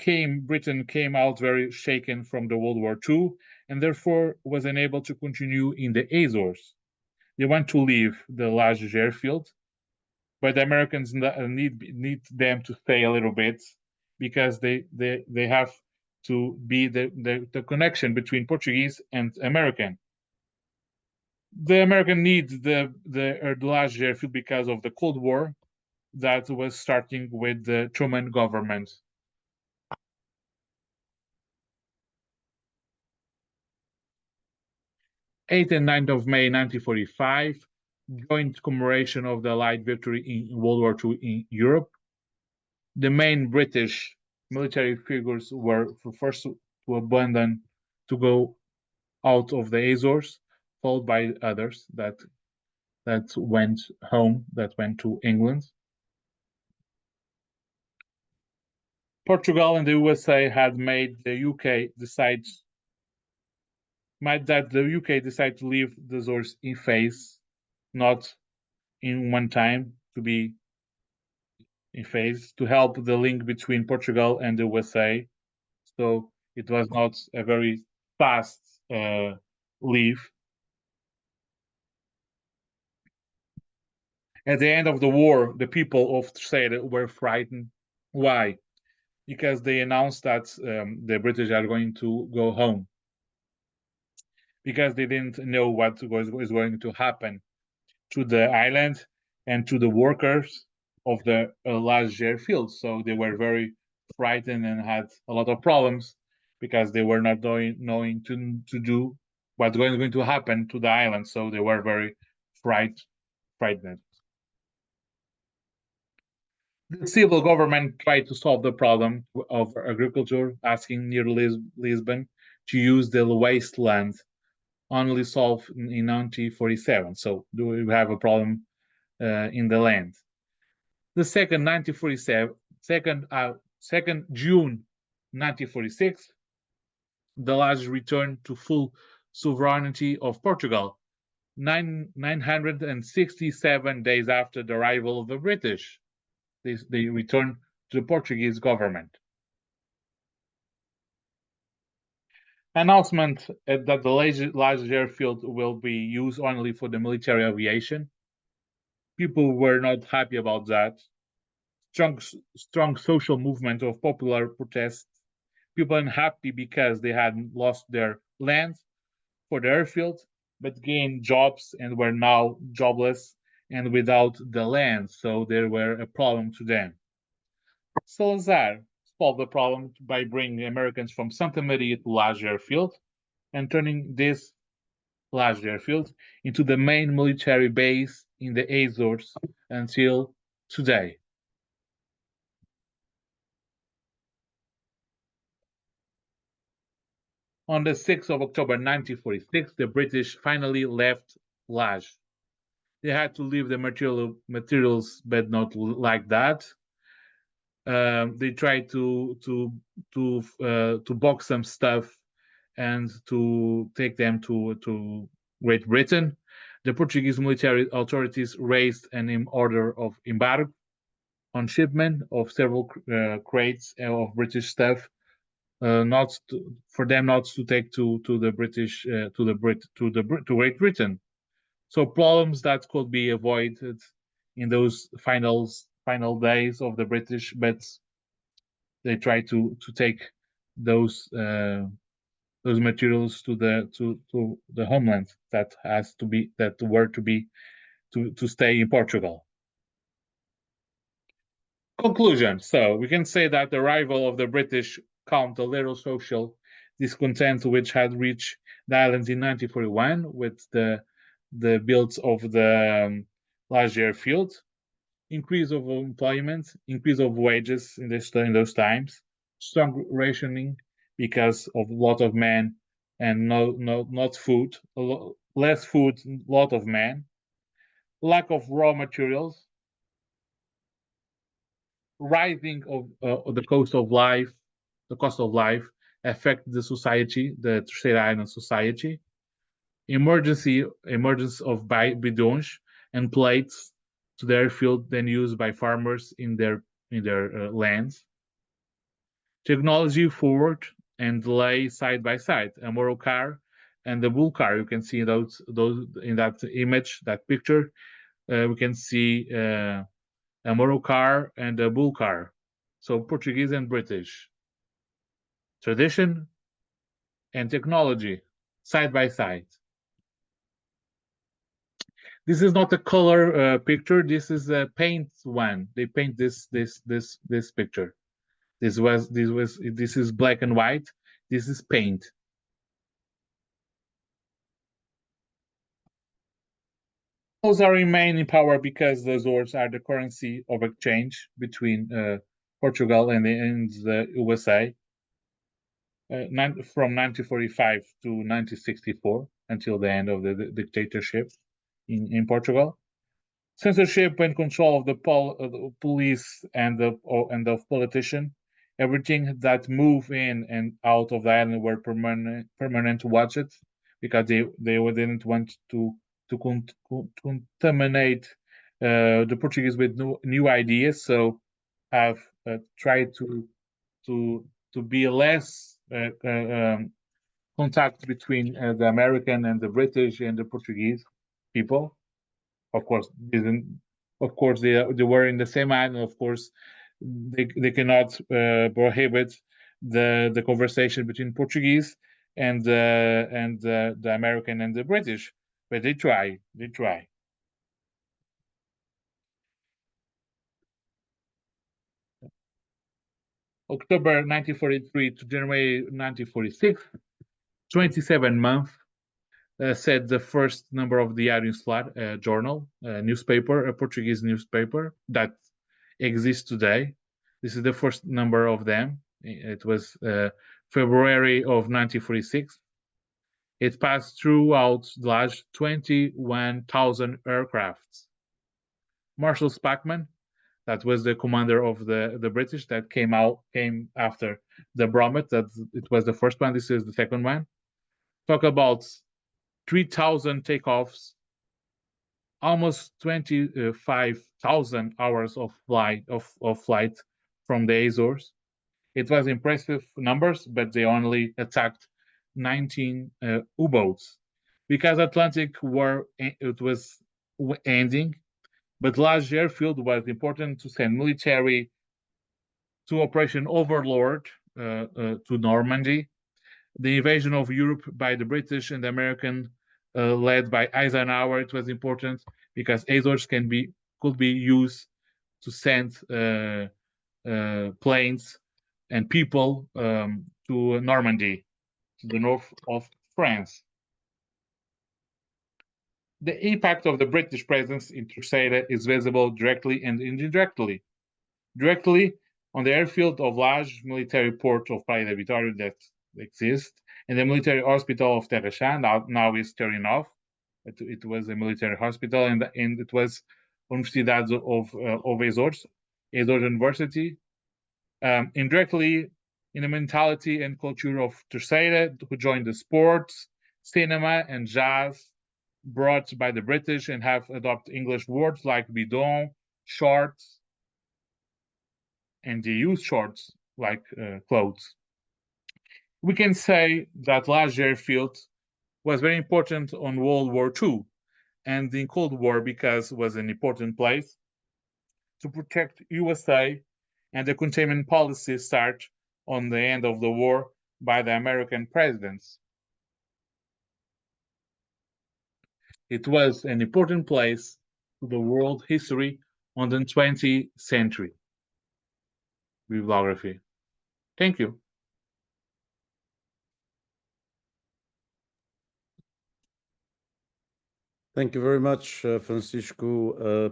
Britain came out very shaken from the World War II, and therefore was unable to continue in the Azores. They want to leave the large airfield, but the Americans need them to stay a little bit, because they have to be the connection between Portuguese and American. The American needs the large airfield because of the Cold War that was starting with the Truman government. 8th and 9th of May 1945, joint commemoration of the Allied victory in World War II in Europe. The main British military figures were first to abandon, to go out of the Azores, followed by others that went home, that went to England. Portugal and the USA had made the UK decide to leave the Azores in phase, not in one time, to be in phase, to help the link between Portugal and the USA. So it was not a very fast leave. At the end of the war, the people of Terceira were frightened. Why? Because they announced that the British are going to go home. Because they didn't know what was going to happen to the island and to the workers of the large airfield. So they were very frightened and had a lot of problems because they were not knowing to do what's going to happen to the island. So they were very frightened. The civil government tried to solve the problem of agriculture, asking near Lisbon to use the wasteland, only solved in 1947. So do we have a problem in the land? The second June 1946, the large returned to full sovereignty of Portugal, 967 days after the arrival of the British. They returned to the Portuguese government. Announcement that the large airfield will be used only for the military aviation. People were not happy about that. Strong social movement of popular protests. People unhappy because they had lost their land for the airfield, but gained jobs and were now jobless and without the land, so there were a problem to them. Salazar solved the problem by bringing Americans from Santa Maria to large airfield and turning this large airfield into the main military base in the Azores until today. On the 6th of October 1946, the British finally left Lage. They had to leave the materials, but not like that. They tried to box some stuff and to take them to Great Britain. The Portuguese military authorities raised an order of embargo on shipment of several crates of British stuff, for them not to take to the British to Great Britain. So problems that could be avoided in those final days of the British, but they try to take those materials to the homeland that were to stay in Portugal. Conclusion. So we can say that the arrival of the British calmed a little social discontent which had reached the islands in 1941 with the build of the large airfield, increase of employment, increase of wages in those times, strong rationing because of a lot of men and not food, less food, lot of men, lack of raw materials, rising of the cost of life affect the society, the Terceira Island society, emergence of bidons and plates to the airfield then used by farmers in their lands. Technology forward and delay side by side. A motor car and the bull car. You can see those in that image, that picture. We can see a motor car and a bull car. So Portuguese and British. Tradition and technology side by side. This is not a color picture. This is a paint one. They paint this picture. This is black and white. This is paint. Those are remain in power because the Azores are the currency of exchange between Portugal and the USA. From 1945 to 1964 until the end of the dictatorship in Portugal. Censorship and control of the police and the politician Everything that move in and out of the island were permanent watches, because they didn't want to contaminate the Portuguese with new ideas. So have tried to be less contact between the American and the British and the Portuguese people. Of course, they were in the same island. Of course, they cannot prohibit the conversation between Portuguese and the American and the British, but they try. October 1943 to January 1946, 27 months, said the first number of the Diário Insular journal, newspaper, a Portuguese newspaper that exists today. This is the first number of them. It was February of 1946. It passed throughout the last 21,000 aircrafts. Marshal Spackman, that was the commander of the British that came after the Brommet. That it was the first one. This is the second one. Talk about 3,000 takeoffs, almost 25,000 hours of flight from the Azores. It was impressive numbers, but they only attacked 19 U-boats because Atlantic War it was ending. But large airfield was important to send military to Operation Overlord to Normandy. The invasion of Europe by the British and the American, led by Eisenhower, it was important because Azores could be used to send planes and people to Normandy, to the north of France. The impact of the British presence in Terceira is visible directly and indirectly. Directly on the airfield of large military port of Praia da Vitória that exists, and the military hospital of Terra Chã, now is turning off. It was a military hospital, and it was Universidade of Azores University. Indirectly, in the mentality and culture of Terceira, who joined the sports, cinema, and jazz brought by the British and have adopted English words like bidon, shorts, and they use shorts like clothes. We can say that large airfield was very important on World War II and in Cold War because it was an important place to protect USA, and the containment policy start on the end of the war by the American presidents. It was an important place to the world history on the 20th century. Bibliography. Thank you. Thank you very much, Francisco,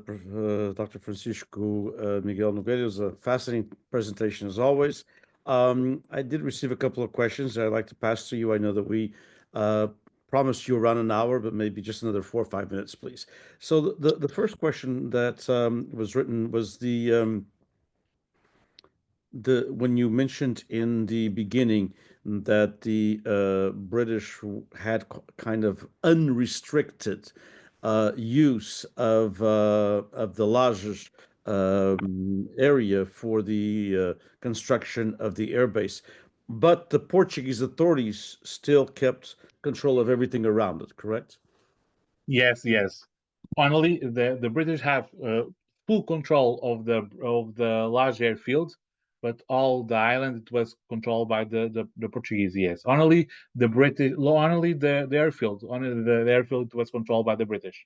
Dr. Francisco Miguel Nogueira. It was a fascinating presentation as always. I did receive a couple of questions that I'd like to pass to you. I know that we promised you around an hour, but maybe just another 4 or 5 minutes, please. So the first question that was written was when you mentioned in the beginning that the British had kind of unrestricted use of the Lajes area for the construction of the airbase, but the Portuguese authorities still kept control of everything around it, correct? Yes. Only the British have full control of the large airfield, but all the island it was controlled by the Portuguese. Yes, only the British, only the airfield, was controlled by the British.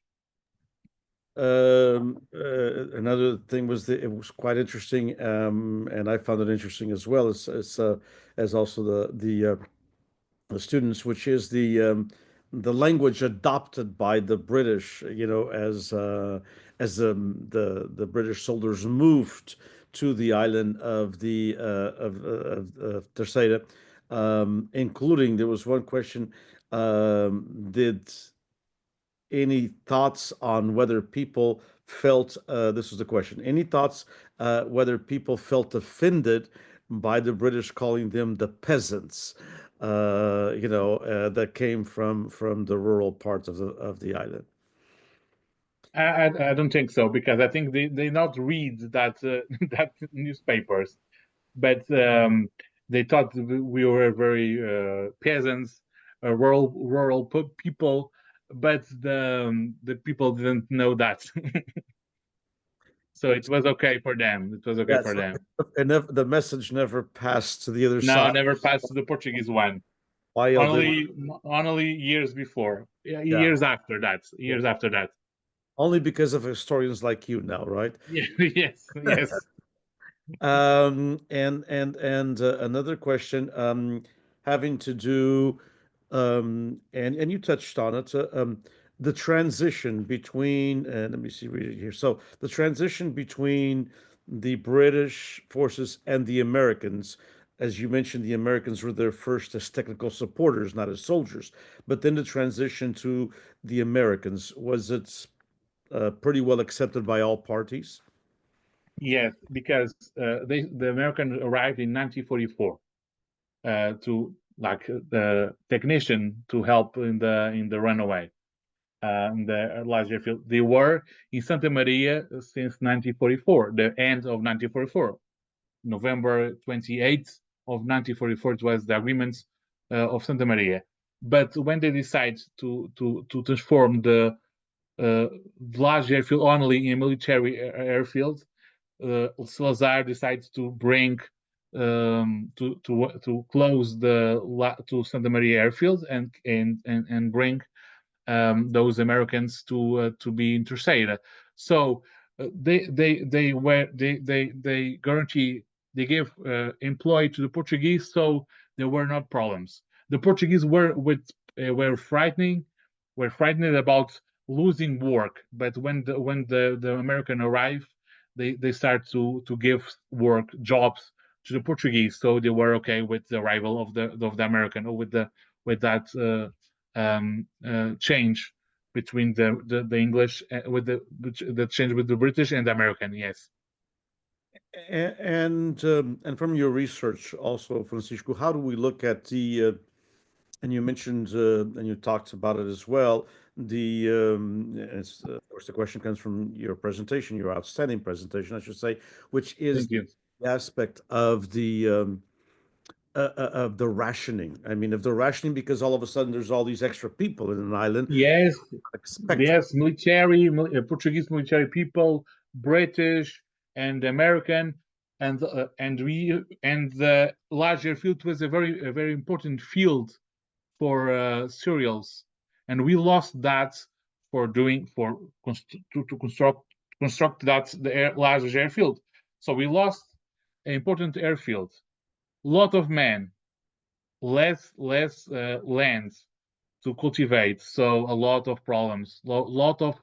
Another thing was that it was quite interesting, and I found it interesting as well as also the students, which is the language adopted by the British, as the British soldiers moved to the island of Terceira, including there was one question: did any thoughts on whether people felt this was the question, any thoughts whether people felt offended by the British, calling them the peasants, that came from the rural parts of the island. I don't think so, because I think they not read that that newspapers, but they thought we were very peasants, rural people, but the people didn't know that. So it was okay for them. It was okay Yes, for them. and the message never passed to the other No, side. never passed to the Portuguese one. While they were, Only years before, yeah, years after that, years after that. only because of historians like you now, right? Yeah, yes, yes. And another question having to do, and you touched on it, the transition between, let me see, read it here. So the transition between the British forces and the Americans, as you mentioned, the Americans were there first as technical supporters, not as soldiers. But then the transition to the Americans, was it pretty well accepted by all parties? Yes, because the Americans arrived in 1944 to like the technician to help in the runaway, in the large airfield. They were in Santa Maria since 1944, the end of 1944. November 28th of 1944 it was the agreement of Santa Maria. But when they decide to transform the large airfield only in a military airfield, Salazar decides to bring to close to Santa Maria airfield and bring those Americans to be in Terceira. So they guarantee, they gave employ to the Portuguese, so there were not problems. The Portuguese were frightened about losing work, but when the American arrived, they start to give work jobs to the Portuguese, so they were okay with the arrival of the American, or with that change between the English with the change with the British and the American. Yes. And from your research also, Francisco, how do we look at and you mentioned and you talked about it as well, of course, the question comes from your presentation, your outstanding presentation, I should say, which is Thank you. the aspect of the rationing. I mean, of the rationing, because all of a sudden there's all these extra people in an island. Yes, Expect yes, Portuguese military people, British and American, and the larger field was a very important field for cereals, and we lost that to construct the larger airfield. So we lost an important airfield, lot of men, less land to cultivate, so a lot of problems, lot of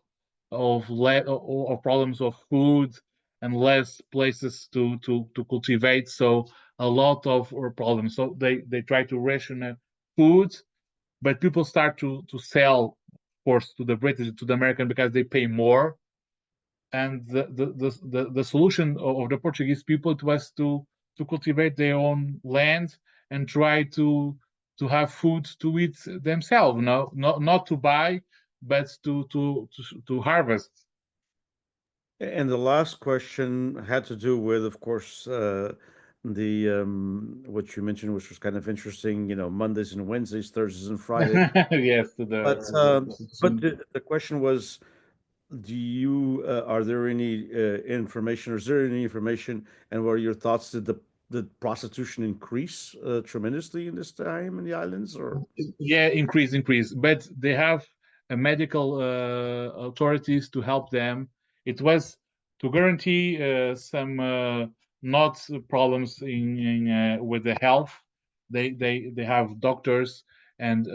problems of food and less places to cultivate, so a lot of problems. So they try to ration food, but people start to sell, of course, to the British, to the American, because they pay more. And the solution of the Portuguese people, it was to cultivate their own land and try to have food to eat themselves, no, not to buy, but to harvest. And the last question had to do with, of course, the what you mentioned, which was kind of interesting. Mondays and Wednesdays, Thursdays and Fridays. Yes, But the question was, are there any information, or is there any information, and what are your thoughts? Did prostitution increase tremendously in this time in the islands, or? Yeah, increase, but they have a medical authorities to help them. It was to guarantee some not problems in with the health. They have doctors and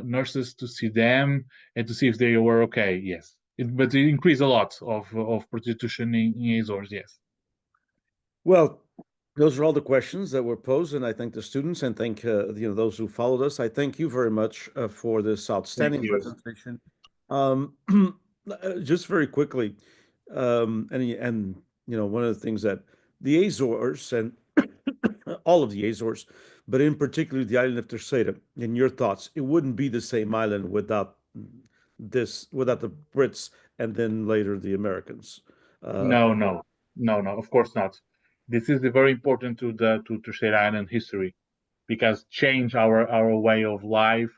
nurses to see them and to see if they were okay. Yes, but it increased a lot of prostitution in Azores. Yes. Well, those are all the questions that were posed, and I thank the students and thank those who followed us. I thank you very much for this Thank outstanding you. presentation. Just very quickly, and one of the things that the Azores and all of the Azores, but in particular the island of Terceira. In your thoughts, it wouldn't be the same island without the Brits and then later the Americans. No, of course not. This is very important to Terceira Island history, because change our way of life,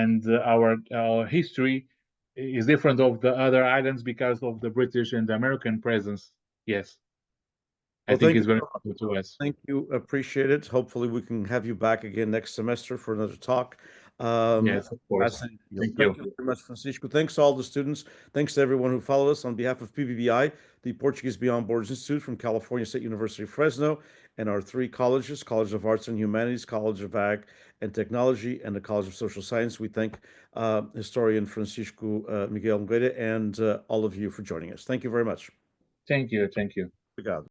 and our history is different of the other islands because of the British and the American presence. Yes, I Well, think thank it's you. very important to us. Thank you. Appreciate it. Hopefully, we can have you back again next semester for another talk. Yes, of course. Fascinating. Thank Thank you. you very much, Francisco. Thanks to all the students. Thanks to everyone who followed us on behalf of PBBI, the Portuguese Beyond Borders Institute from California State University, Fresno, and our three colleges, College of Arts and Humanities, College of Ag and Technology, and the College of Social Science. We thank historian Francisco Miguel Nogueira and all of you for joining us. Thank you very much. Thank you. Obrigado.